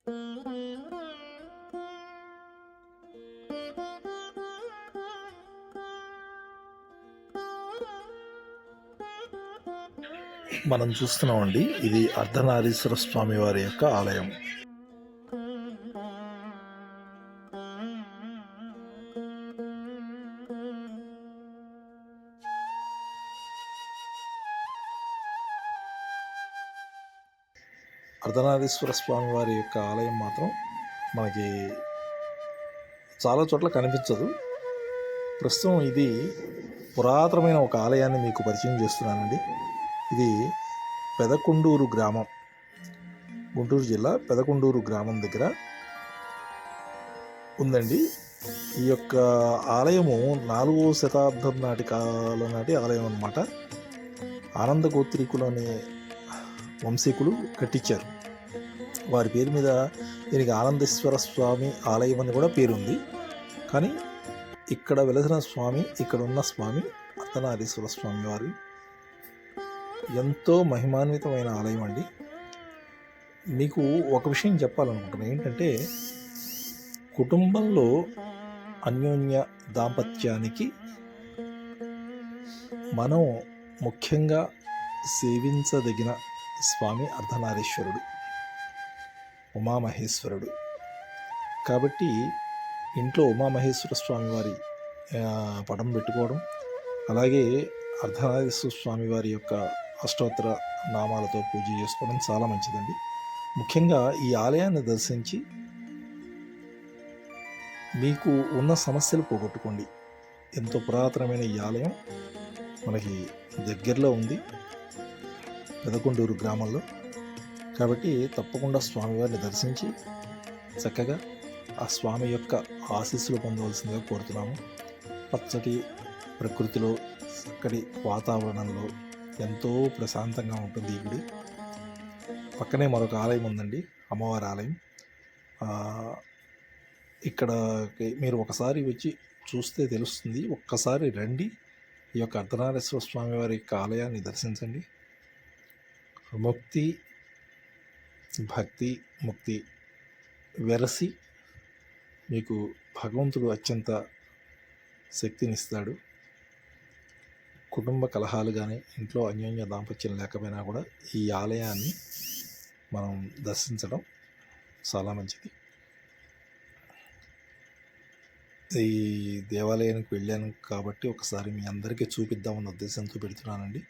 మనం చూస్తున్నామండి, ఇది అర్ధనారీశ్వర స్వామి వారి యొక్క ఆలయం. అర్ధనారీశ్వర స్వామి వారి యొక్క ఆలయం మాత్రం మనకి చాలా చోట్ల కనిపించదు. ప్రస్తుతం ఇది పురాతనమైన ఒక ఆలయాన్ని మీకు పరిచయం చేస్తున్నానండి. ఇది పెదకొండూరు గ్రామం, గుంటూరు జిల్లా పెదకొండూరు గ్రామం దగ్గర ఉందండి. ఈ యొక్క ఆలయము 4వ శతాబ్దం నాటి కాలం నాటి ఆలయం అన్నమాట. ఆనంద గోత్రీకులు అనే వంశీకులు కట్టించారు. వారి పేరు మీద దీనికి ఆనందేశ్వర స్వామి ఆలయం అని కూడా పేరుంది. కానీ ఇక్కడ వెలసిన స్వామి, ఇక్కడ ఉన్న స్వామి అర్ధనారీశ్వర స్వామి వారి ఎంతో మహిమాన్వితమైన ఆలయం అండి. మీకు ఒక విషయం చెప్పాలనుకుంటున్నాను. ఏంటంటే, కుటుంబంలో అన్యోన్య దాంపత్యానికి మనం ముఖ్యంగా సేవించదగిన స్వామి అర్ధనారీశ్వరుడు, ఉమామహేశ్వరుడు. కాబట్టి ఇంట్లో ఉమామహేశ్వర స్వామి వారి పటం పెట్టుకోవడం, అలాగే అర్ధనారీశ్వర స్వామి వారి యొక్క అష్టోత్తర నామాలతో పూజ చేసుకోవడం చాలా మంచిదండి. ముఖ్యంగా ఈ ఆలయాన్ని దర్శించి మీకు ఉన్న సమస్యలు పోగొట్టుకోండి. ఎంతో పురాతనమైన ఈ ఆలయం మనకి దగ్గరలో ఉంది, పెదకొండూరు గ్రామంలో. కాబట్టి తప్పకుండా స్వామివారిని దర్శించి చక్కగా ఆ స్వామి యొక్క ఆశీస్సులు పొందవలసిందిగా కోరుతున్నాము. పచ్చటి ప్రకృతిలో, చక్కటి వాతావరణంలో ఎంతో ప్రశాంతంగా ఉంటుంది ఈ గుడి. పక్కనే మరొక ఆలయం ఉందండి, అమ్మవారి ఆలయం. ఇక్కడ మీరు ఒకసారి వచ్చి చూస్తే తెలుస్తుంది. ఒక్కసారి రండి, ఈ యొక్క అర్ధనారీశ్వర స్వామి వారి యొక్క ఆలయాన్ని దర్శించండి. ముక్తి, భక్తి, ముక్తి వెరసి మీకు భగవంతుడు అత్యంత శక్తినిస్తాడు. కుటుంబ కలహాలు కానీ, ఇంట్లో అన్యోన్య దాంపత్యం లేకపోయినా కూడా ఈ ఆలయాన్ని మనం దర్శించడం చాలా మంచిది. ఈ దేవాలయానికి వెళ్ళాను కాబట్టి ఒకసారి మీ అందరికీ చూపిద్దామన్న ఉద్దేశంతో పెడుతున్నానండి.